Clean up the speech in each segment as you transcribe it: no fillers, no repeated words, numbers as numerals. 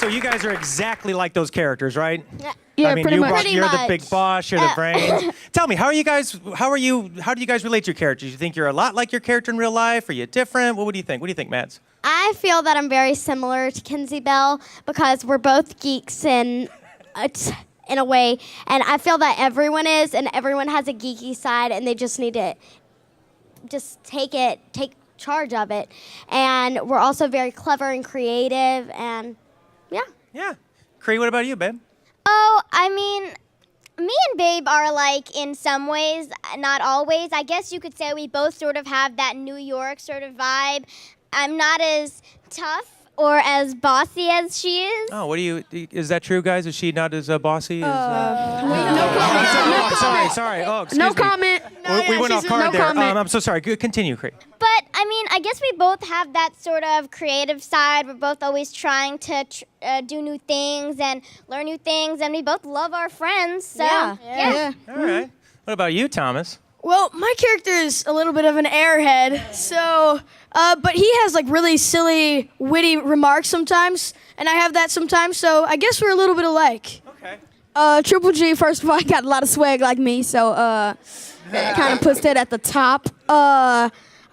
So you guys are exactly like those characters, right? Yeah, I mean, pretty much. you're the big boss. You're the brains. Tell me, how do you guys relate to your characters? You think you're a lot like your character in real life? Are you different? What do you think? What do you think, Mads? I feel that I'm very similar to Kinsey Bell because we're both geeks in a way, and I feel that everyone is, and everyone has a geeky side, and they just need to just take charge of it. And we're also very clever and creative, and yeah. Yeah. Cree, what about you, babe? Oh, I mean, me and Babe are like in some ways, not always. I guess you could say we both sort of have that New York sort of vibe. I'm not as tough or as bossy as she is. Oh, is that true, guys? Is she not as bossy as... Sorry. Oh, excuse me. No comment. We went off card no there. comment. I'm so sorry. Continue, Cree. But, I mean, I guess we both have that sort of creative side. We're both always trying to do new things and learn new things, and we both love our friends. So, yeah. All right. What about you, Thomas? Well, my character is a little bit of an airhead, so, but he has like really silly, witty remarks sometimes, and I have that sometimes, so I guess we're a little bit alike. Okay. Triple G, first of all, he got a lot of swag like me, so that kind of puts that at the top. I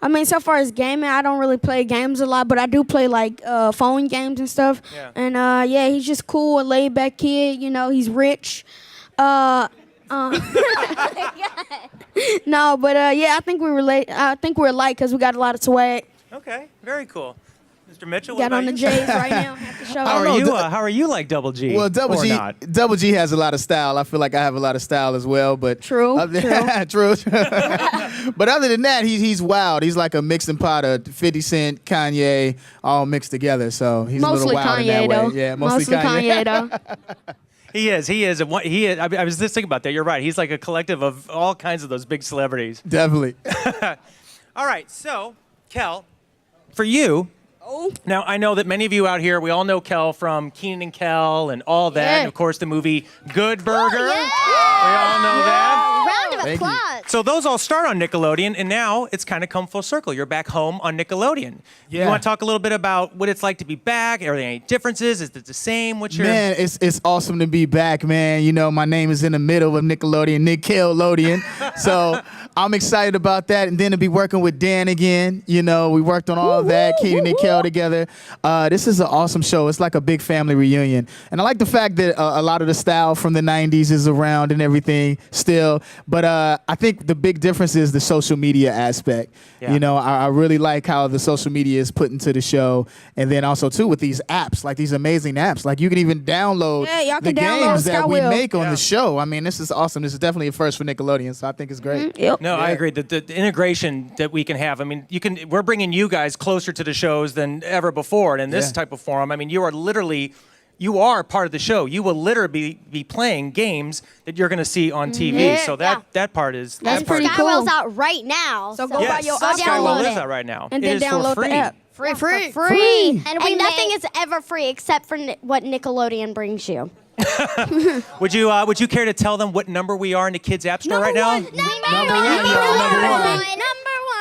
mean, so far as gaming, I don't really play games a lot, but I do play like phone games and stuff. Yeah. And yeah, he's just cool, a laid back kid. You know, he's rich. No, but yeah, I think we relate. I think we're alike because we got a lot of swag. Okay. Very cool. Mr. Mitchell, Got what on the about you? J's right now. Have to show How are you like Double G? Well, Double or G, not? Double G has a lot of style. I feel like I have a lot of style as well. But True. True. But other than that, he's wild. He's like a mixing pot of 50 Cent, Kanye, all mixed together. So he's a Mostly little wild Kanye in that though. way. Yeah, mostly Kanye though. He is. I was just thinking about that. You're right. He's like a collective of all kinds of those big celebrities. Definitely. All right. So, Kel, for you. Oh. Now, I know that many of you out here, we all know Kel from Kenan and Kel and all that. Yeah. And, of course, the movie Good Burger. Yeah. We all know that. Round of Thank you. applause. So those all start on Nickelodeon, and now it's kind of come full circle. You're back home on Nickelodeon. Yeah. You want to talk a little bit about what it's like to be back? Are there any differences? Is it the same? What's your... Man, it's awesome to be back, man. You know, my name is in the middle of Nickelodeon, Nickelodeon. So I'm excited about that. And then to be working with Dan again. You know, we worked on all of that, Kenan and Kel together. This is an awesome show. It's like a big family reunion. And I like the fact that a lot of the style from the 90s is around and everything still. But I think the big difference is the social media aspect. Yeah. You know, I really like how the social media is put into the show. And then also, too, with these apps, like these amazing apps. Like you can even download Yeah, y'all the can download games that we Skywheel. make on the show. I mean, this is awesome. This is definitely a first for Nickelodeon, so I think it's great. Yep. No, I agree. The integration that we can have. I mean, we're bringing you guys closer to the shows than ever before. And in this type of forum, I mean, you are part of the show. You will literally be playing games that you're going to see on TV. Yeah. So that part is... That's that part pretty is- cool. Skywell's out right now. So go Yes, buy your Skywell iPhone is out right now. and It then is for download free. the app. Free. Free. And nothing is ever free except for what Nickelodeon brings you. Would you care to tell them what number we are in the Kids App Store right now? Number one.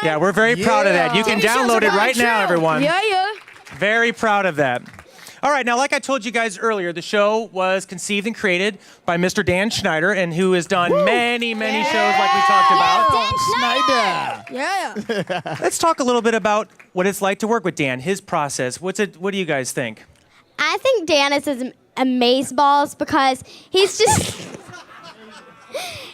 Yeah, we're very proud of that. You can download it right now, everyone. Yeah. Very proud of that. All right, now, like I told you guys earlier, the show was conceived and created by Mr. Dan Schneider, and who has done many shows like we talked about. Snyder. Yeah. Let's talk a little bit about what it's like to work with Dan, his process. What do you guys think? I think Dan is amazeballs because he's just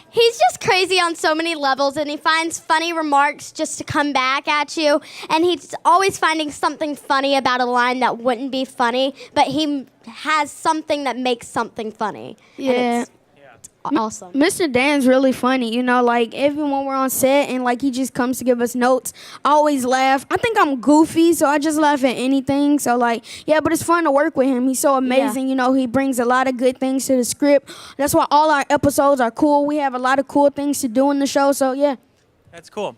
he's just crazy on so many levels, and he finds funny remarks just to come back at you, and he's always finding something funny about a line that wouldn't be funny, but he has something that makes something funny. Yeah. And it's awesome. Mr. Dan's really funny, you know, like even when we're on set and like he just comes to give us notes, I always laugh. I think I'm goofy, so I just laugh at anything. So like, yeah, but it's fun to work with him. He's so amazing, you know, he brings a lot of good things to the script. That's why all our episodes are cool. We have a lot of cool things to do in the show, so yeah. That's cool.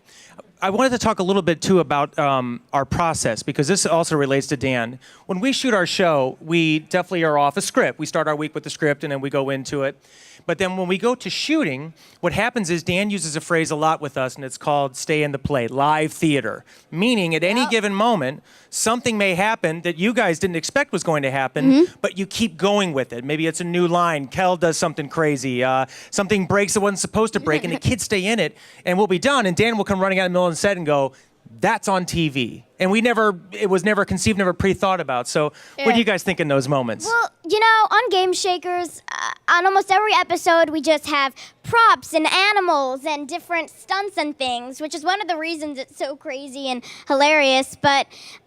I wanted to talk a little bit, too, about our process, because this also relates to Dan. When we shoot our show, we definitely are off a script. We start our week with the script, and then we go into it. But then when we go to shooting, what happens is Dan uses a phrase a lot with us, and it's called stay in the play, live theater. Meaning, at any given moment, something may happen that you guys didn't expect was going to happen, but you keep going with it. Maybe it's a new line. Kel does something crazy. Something breaks that wasn't supposed to break, and the kids stay in it, and we'll be done. And Dan will come running out in the middle of the set and go, that's on TV. And it was never conceived, never pre-thought about. So what do you guys think in those moments? Well, on Game Shakers, on almost every episode, we just have props and animals and different stunts and things, which is one of the reasons it's so crazy and hilarious. But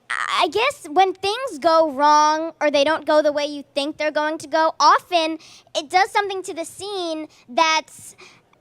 I guess when things go wrong or they don't go the way you think they're going to go, often it does something to the scene that's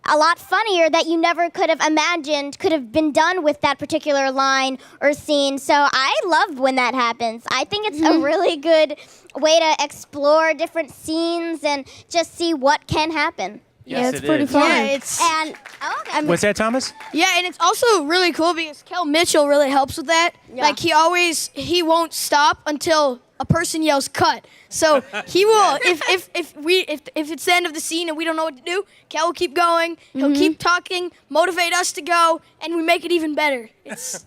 a lot funnier that you never could have imagined could have been done with that particular line or scene. So I love when that happens. I think it's a really good way to explore different scenes and just see what can fun. Yeah, it's pretty fun. Yeah, What's that, Thomas? Yeah, and it's also really cool because Kel Mitchell really helps with that. Yeah. Like he won't stop until a person yells cut. So he will if it's the end of the scene and we don't know what to do, Kel will keep going. He'll keep talking, motivate us to go, and we make it even better. It's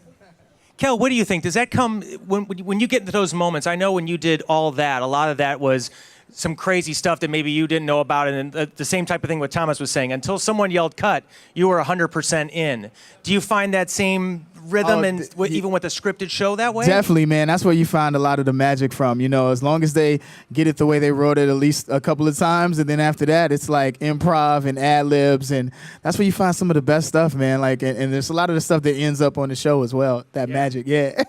Kel, what do you think? Does that come when you get into those moments? I know when you did all that, a lot of that was some crazy stuff that maybe you didn't know about, and the same type of thing what Thomas was saying. Until someone yelled cut, you were 100% in. Do you find that same rhythm even with a scripted show that way? Definitely, man. That's where you find a lot of the magic from. As long as they get it the way they wrote it at least a couple of times, and then after that, it's like improv and ad libs, and that's where you find some of the best stuff, man. Like, and there's a lot of the stuff that ends up on the show as well. That magic, yeah.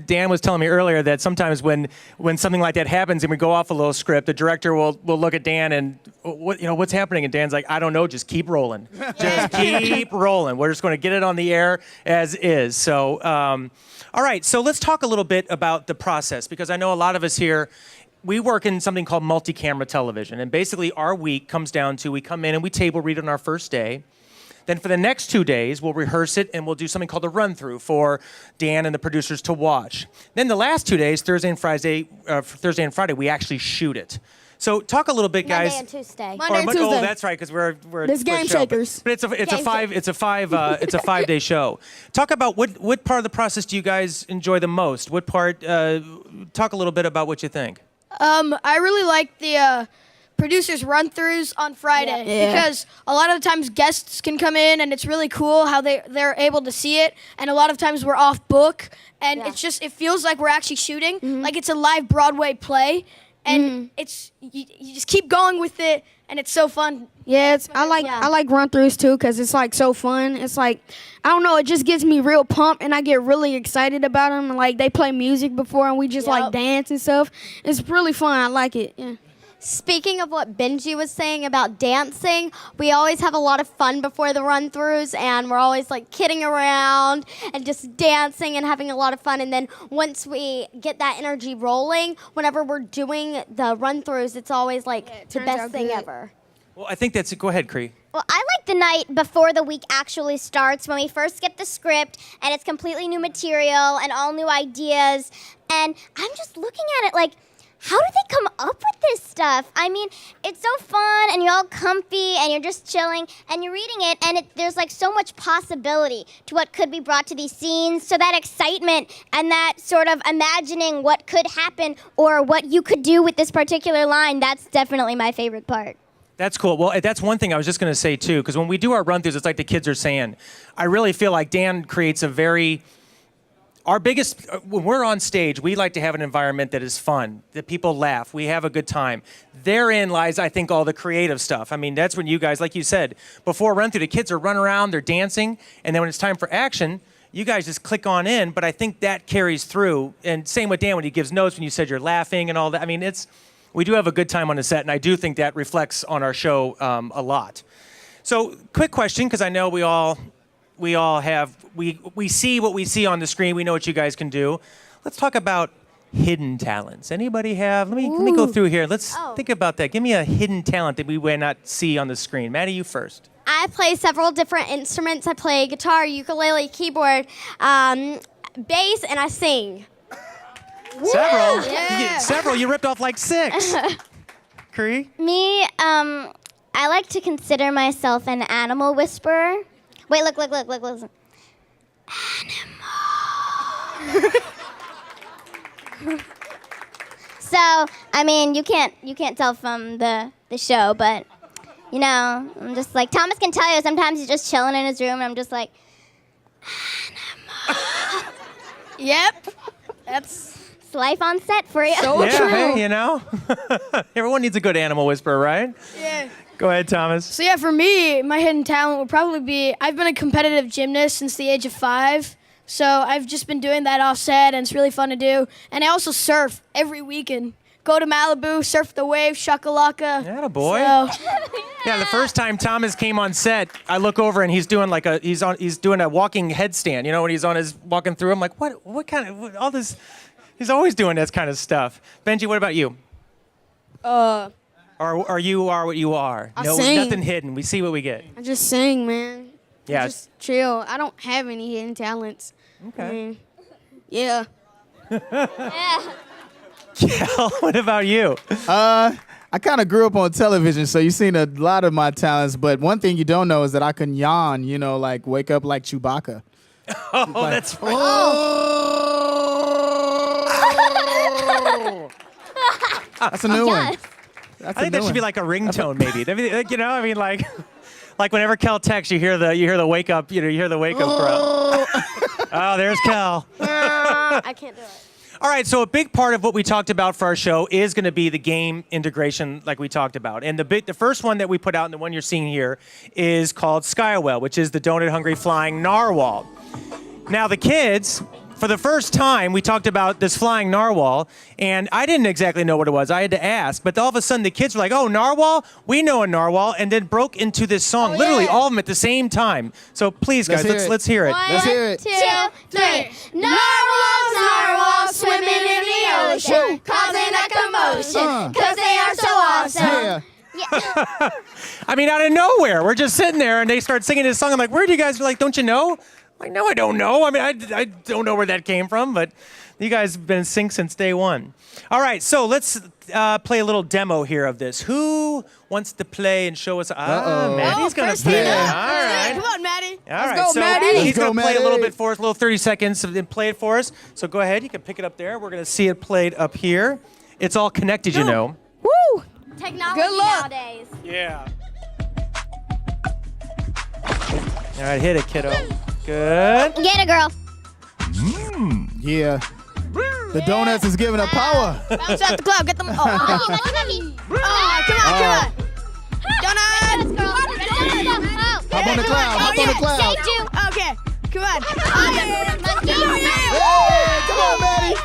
Dan was telling me earlier that sometimes when something like that happens and we go off a little script, the director will look at Dan and what's happening, and Dan's like, I don't know, just keep rolling, just keep rolling. We're just going to get it on the air as is. So, all right. So let's talk a little bit about the process, because I know a lot of us here, we work in something called multi-camera television, and basically our week comes down to we come in and we table read on our first day. Then for the next 2 days, we'll rehearse it and we'll do something called a run-through for Dan and the producers to watch. Then the last 2 days, Thursday and Friday, we actually shoot it. So talk a little bit, guys. Monday and Tuesday. Monday and Tuesday. Oh, that's right, because we're There's Game Shakers. But it's a 5-day show. Talk about what part of the process do you guys enjoy the most? What part? Talk a little bit about what you think. I really like the producers run-throughs on Friday because a lot of the times guests can come in and it's really cool how they're able to see it, and a lot of times we're off book and it feels like we're actually shooting, like it's a live Broadway play, and it's you just keep going with it and it's so fun. Yeah, I like run-throughs too because it's like so fun. It's like, I don't know, it just gets me real pumped and I get really excited about them. Like they play music before and we just like dance and stuff. It's really fun. I like it. Yeah. Speaking of what Benji was saying about dancing, we always have a lot of fun before the run-throughs, and we're always like kidding around and just dancing and having a lot of fun. And then once we get that energy rolling, whenever we're doing the run-throughs, it's always like the best thing ever. Well, I think that's it. Go ahead, Cree. Well, I like the night before the week actually starts, when we first get the script and it's completely new material and all new ideas. And I'm just looking at it like, how do they come up with this stuff? I mean, it's so fun and you're all comfy and you're just chilling and you're reading it, and there's like so much possibility to what could be brought to these scenes. So that excitement and that sort of imagining what could happen or what you could do with this particular line, that's definitely my favorite part. That's cool. Well, that's one thing I was just going to say, too, because when we do our run-throughs, it's like the kids are saying. I really feel like Dan creates our biggest, when we're on stage, we like to have an environment that is fun, that people laugh, we have a good time. Therein lies, I think, all the creative stuff. I mean, that's when you guys, like you said, before run-through, the kids are running around, they're dancing, and then when it's time for action, you guys just click on in, but I think that carries through. And same with Dan when he gives notes, when you said you're laughing and all that. I mean, we do have a good time on the set, and I do think that reflects on our show a lot. So, quick question, because I know we all see what we see on the screen. We know what you guys can do. Let's talk about hidden talents. Anybody have? Let me go through here. Let's think about that. Give me a hidden talent that we may not see on the screen. Maddie, you first. I play several different instruments. I play guitar, ukulele, keyboard, bass, and I sing. Several? Yeah. Several? You ripped off like 6. Cree? Me, I like to consider myself an animal whisperer. Wait, look, listen. Animal. So, I mean, you can't tell from the show, but you know, I'm just like Thomas can tell you. Sometimes he's just chilling in his room, and I'm just like, Yep. That's it's life on set for you. so Yeah, true. hey, you know? Everyone needs a good animal whisperer, right? Yeah. Go ahead, Thomas. So yeah, for me, my hidden talent would probably be I've been a competitive gymnast since the age of 5. So I've just been doing that offset, and it's really fun to do. And I also surf every weekend. Go to Malibu, surf the wave, shakalaka. Yeah, boy. So, Yeah, the first time Thomas came on set, I look over and he's doing he's doing a walking headstand. You know, when he's on his walking through, I'm like, what kind of all this? He's always doing this kind of stuff. Benji, what about you? Or you are what you are. I No, sing. nothing hidden. We see what we get. I just sing, man. Yeah. Just chill. I don't have any hidden talents. Okay. I mean, yeah. Kel, what about you? I kind of grew up on television, so you've seen a lot of my talents. But one thing you don't know is that I can yawn. You know, like wake up like Chewbacca. Oh, that's right. That's a new one. Yes. That's I think that should be like a ringtone, maybe. You know, I mean, like whenever Kel texts, you hear the wake up, you hear the wake up crow. Oh, there's Kel. I can't do it. All right, so a big part of what we talked about for our show is going to be the game integration, like we talked about. And the first one that we put out, and the one you're seeing here, is called Skywell, which is the donut-hungry flying narwhal. Now, the kids, for the first time, we talked about this flying narwhal, and I didn't exactly know what it was. I had to ask, but all of a sudden the kids were like, "Oh, narwhal? We know a narwhal," and then broke into this song, literally all of them at the same time. So please, guys, let's hear it. Let's hear it. 2, 3. Narwhals, narwhals, swimming in the ocean, causing a commotion, 'cause they are so awesome. Yeah. I mean, out of nowhere, we're just sitting there, and they start singing this song. I'm like, "Where do you guys?" Like, "Don't you know?" I'm like, "No, I don't know. I mean, I don't know where that came from, but you guys have been in sync since day one." All right, so let's play a little demo here of this. Who wants to play and show us? Maddie's gonna first play. hand All up. right. Come on, Maddie. All right, go, so Maddie. he's Let's gonna go, play a little Maddie. bit for us, a little 30 seconds, and play it for us. So go ahead, you can pick it up there. We're gonna see it played up here. It's all connected, you know. Woo! Technology Good luck. nowadays. Yeah. All right, hit it, kiddo. Good. Get it, girl. Yeah. The donuts is giving her power. Bounce out the cloud. Get them. Oh, Come on. come on. Donuts. Girl. Hop on the cloud. Hop on the cloud. Say two. Okay. Come on. Hey, come on, Maddie.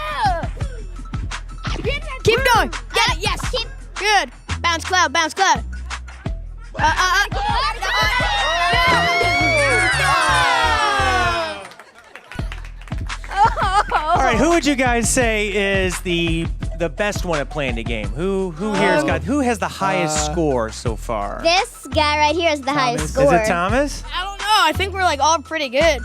Keep going. Get it. Yes. Keep. Good. Bounce cloud. Bounce cloud. All right, who would you guys say is the best one at playing the game? Who has the highest score so far? This guy right here is the highest Is score. it Thomas? I don't know. I think we're like all pretty good.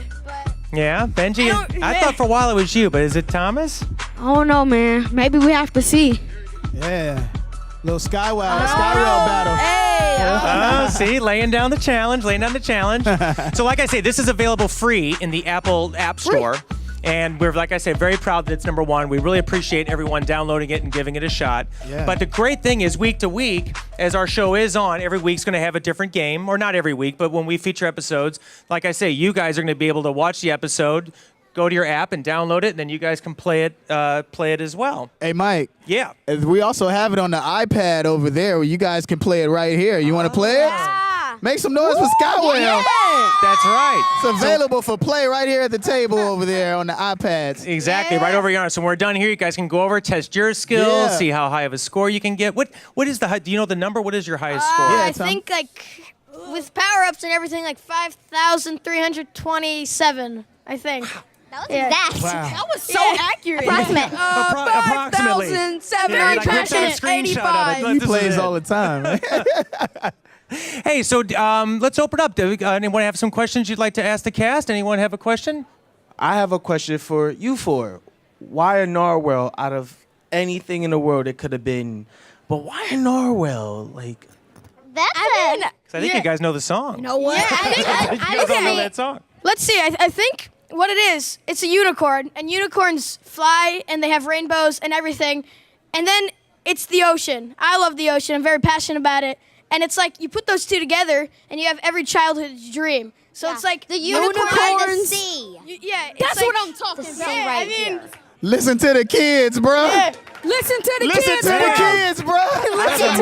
Yeah, Benji. I yeah. thought for a while it was you, but is it Thomas? I don't know, man. Maybe we have to see. Yeah. Little Skywell battle. Oh, see, laying down the challenge. So like I say, this is available free in the Apple App Store. And we're, like I said, very proud that it's number one. We really appreciate everyone downloading it and giving it a shot. Yeah. But the great thing is week to week, as our show is on, every week's going to have a different game. Or not every week, but when we feature episodes, like I say, you guys are going to be able to watch the episode, go to your app and download it, and then you guys can play it as well. Hey, Mike. Yeah. We also have it on the iPad over there where you guys can play it right here. You want to play it? Make some noise for Skywell. That's right. It's available for play right here at the table over there on the iPads. Exactly, right over here. So when we're done here, you guys can go over, test your skills, Yeah. see how high of a score you can get. What is the do you know the number? What is your highest score? Yeah, I Tom. think like with power ups and everything, like 5,327. I think. That was Yeah. exact. Wow. was so accurate. Approximate. Approximately. 5,785. Yeah, like, whipped out a screenshot of it. He This is plays it. all the time. Hey, so let's open up. Anyone have some questions you'd like to ask the cast? Anyone have a question? I have a question for you four. Why a narwhal out of anything in the world it could have been? But why a narwhal? Like, That's Because I think you guys know the song. No way. You guys all know that song. Let's see. I think what it is, it's a unicorn, and unicorns fly, and they have rainbows and everything. And then it's the ocean. I love the ocean. I'm very passionate about it. And it's like you put those two together, and you have every childhood's dream. So it's like the unicorn and the unicorns. sea. Yeah, it's That's like, what I'm talking The about. sea Yeah, right I mean, here. Listen to the kids, bro. yeah. Listen to the Listen kids. to the bro. kids, bro. The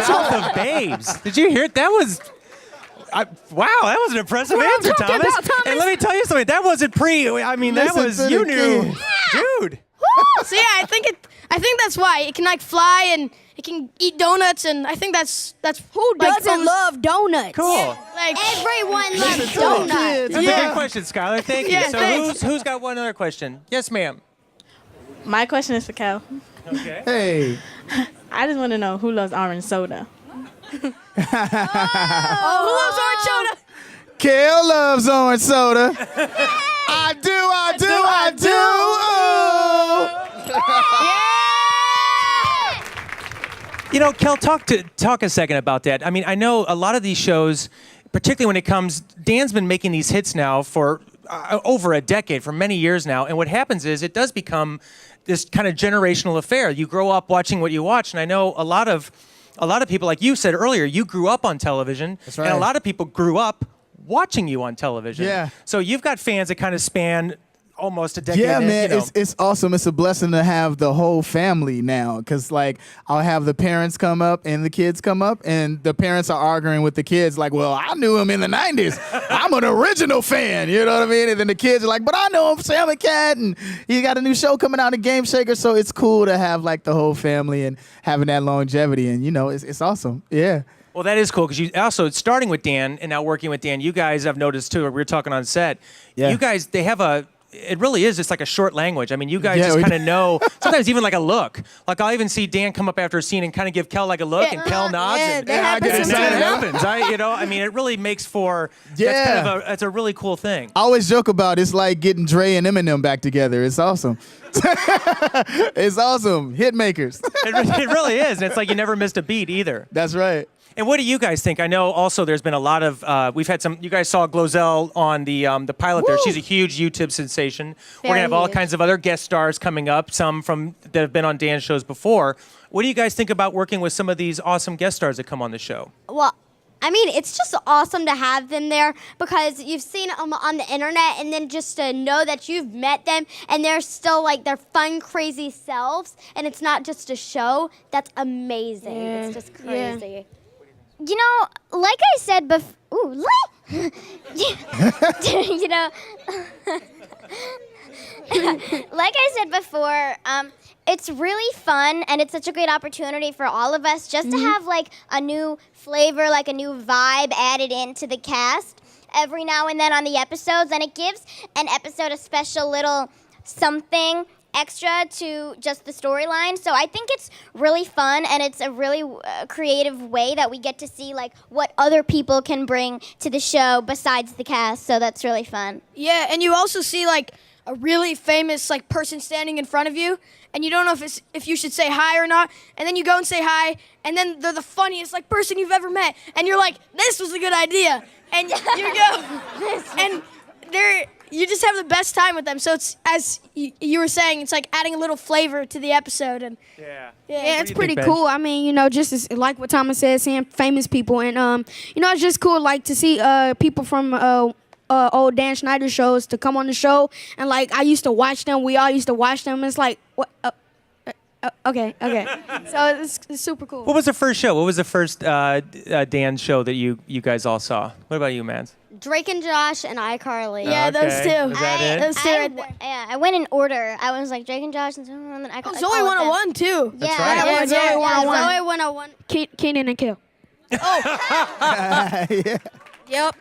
mouth of babes. Did you hear it? That was. Wow, that was an impressive What I'm answer, talking Thomas. about, Thomas. And let me tell you something. That wasn't pre. I mean, that Listen was to the you knew, kids. dude. So yeah, I think that's why it can like fly and it can eat donuts, and I think that's Who like, doesn't love donuts? Cool. like Everyone loves to the donuts. kids. That's a Yeah. good question, Skylar. Thank you. Yeah, So thanks. who's got one other question? Yes, ma'am. My question is for Kel. Okay. Hey. I just want to know who loves orange soda. who loves orange soda? Kel loves orange soda. I do. You know, Kel, talk a second about that. I mean, I know a lot of these shows, particularly when it comes, Dan's been making these hits now for over a decade, for many years now. And what happens is it does become this kind of generational affair. You grow up watching what you watch, and I know a lot of people, like you said earlier, you grew up on television, That's and a right. lot of people grew up watching you on television. Yeah. So you've got fans that kind of span almost a decade. Yeah, in, man, you know. it's awesome. It's a blessing to have the whole family now, because like I'll have the parents come up and the kids come up, and the parents are arguing with the kids like, well, I knew him in the 90s. I'm an original fan, you know what I mean? And then the kids are like, but I know him, Sam and Cat, and he got a new show coming out, a Game Shaker. So it's cool to have like the whole family and having that longevity, and you know, it's awesome. Yeah. Well, that is cool because you also, starting with Dan and now working with Dan, you guys, I've noticed too, we were talking on set, Yeah. you guys, they have it really is just like a short language. I mean, you guys Yeah, just we kind of do. know, sometimes even like a look. Like I'll even see Dan come up after a scene and kind of give Kel like a look, and Kel nods. yeah, and, that I get and then excited. it happens. I mean, it really makes for, that's kind of that's a really cool thing. I always joke about it's like getting Dre and Eminem back together. It's awesome. It's awesome. Hit makers. It really is. And it's like you never missed a beat either. That's right. And what do you guys think? I know also there's been a lot of, we've had some, you guys saw Glozell on the pilot there. She's a huge YouTube sensation. We're going to have all kinds of other guest stars coming up, some that have been on Dan's shows before. What do you guys think about working with some of these awesome guest stars that come on the show? Well, I mean, it's just awesome to have them there because you've seen them on the internet, and then just to know that you've met them and they're still like their fun, crazy selves, and it's not just a show. That's amazing. Yeah. It's just Yeah. crazy. You know, like I said before, you know, like I said before, it's really fun, and it's such a great opportunity for all of us just to have like a new flavor, like a new vibe added into the cast every now and then on the episodes, and it gives an episode a special little something extra to just the storyline. So I think it's really fun, and it's a really creative way that we get to see like what other people can bring to the show besides the cast. So that's really fun. Yeah, and you also see like a really famous like person standing in front of you, and you don't know if you should say hi or not, and then you go and say hi, and then they're the funniest like person you've ever met, and you're like, this was a good idea, and you go, and you just have the best time with them. So it's, as you were saying, it's like adding a little flavor to the episode, and Yeah. Yeah, it's do you pretty think, cool. I mean, you know, just as, like what Thomas said, seeing famous people, and you know, it's just cool, like to see people from old Dan Schneider shows to come on the show, and like I used to watch them. We all used to watch them. It's like what? Okay. So it's super cool. What was the first show? What was the first Dan show that you guys all saw? What about you, Mans? Drake and Josh and iCarly. Yeah, those Okay. two. Was that it? Those two right there. Yeah, I went in order. I was like Drake and Josh, and then I got Zoe 101 too. That's Yeah, right. Yeah, Zoe Yeah, 101. Zoe 101. Keenan and Kel. Yeah.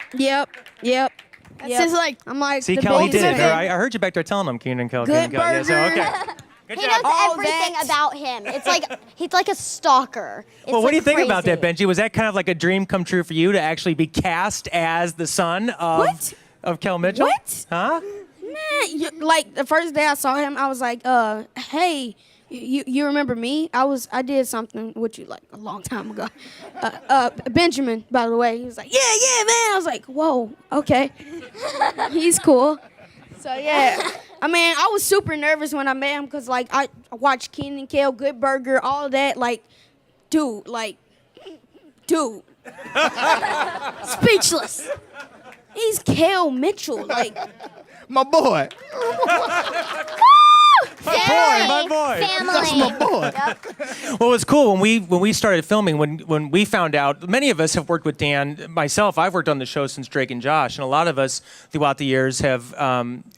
Yep. It's just like I'm like See, the Kel, he biggest did it. fan. I heard you back there telling him Keenan and Kel. Good Keenan and Kel. Yeah, so, burger. okay. Good He job. knows All everything that. about him. It's like he's like a stalker. It's Well, what do you like think about that, crazy. Benji? Was that kind of like a dream come true for you to actually be cast as the son of Kel Mitchell? What? Huh? Man, like the first day I saw him, I was like, hey, you remember me? I did something with you like a long time ago. Benjamin, by the way, he was like, yeah, man. I was like, whoa, okay, he's cool. So yeah, I mean, I was super nervous when I met him because like I watched Kenan and Kel, Good Burger, all that. Like, dude, speechless. He's Kel Mitchell, like. My boy. My boy. That's Family. my boy. Well, it was cool when we started filming. When we found out, many of us have worked with Dan. Myself, I've worked on the show since Drake and Josh, and a lot of us throughout the years have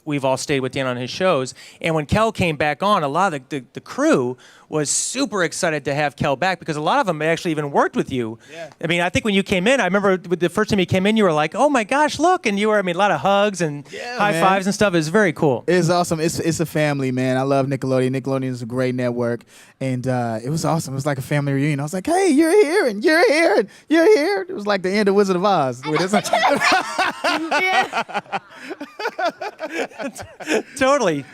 we've all stayed with Dan on his shows. And when Kel came back on, a lot of the crew was super excited to have Kel back because a lot of them actually even worked with you. Yeah. I mean, I think when you came in, I remember the first time you came in, you were like, "Oh my gosh, look!" And you were, I mean, a lot of hugs and high fives and stuff. It was very cool. It's awesome. It's a family, man. I love Nickelodeon. Nickelodeon is a great network, and it was awesome. It was like a family reunion. I was like, "Hey, you're here, and you're here, and you're here." It was like the end of Wizard of Oz. Totally.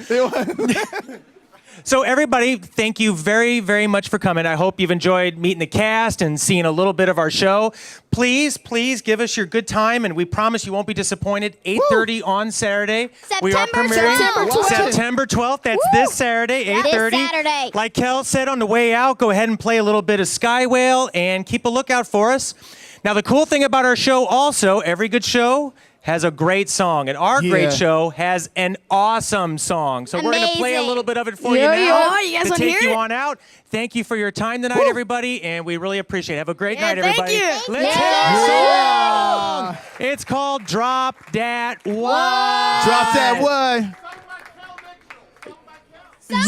So everybody, thank you very, very much for coming. I hope you've enjoyed meeting the cast and seeing a little bit of our show. Please give us your good time, and we promise you won't be disappointed. 8:30 on Saturday. We are September premiering 12th. September 12th. That's this Saturday, 8:30. This Saturday. Like Kel said on the way out, go ahead and play a little bit of Sky Whale and keep a lookout for us. Now, the cool thing about our show also, every good show has a great song, and our great show has an awesome song. So we're going to play a Amazing. little bit of it for you Yeah, now yeah. You guys to wanna take hear you it? on out. Thank you for your time tonight, everybody, and we really appreciate it. Have a great night, thank everybody. you. Let's hear the song. It's called Drop Dat One. Drop that one.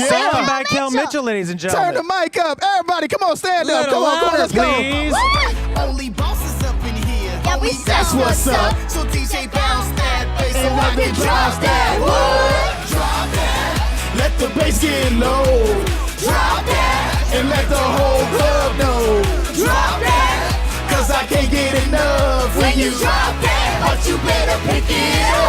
Song by Kel Mitchell, ladies and Turn gentlemen. the mic up. Everybody, come on, stand up. Little Come on, louder, let's go. please. Only bosses up in here. Yeah, we That's sound what's up. So DJ bounce that bass so And I let me can drop drop that. What? Drop that. Let the bass get low. Drop that. And let the whole club know. Drop that. 'Cause I can't get enough when you Drop that. But you better pick it up.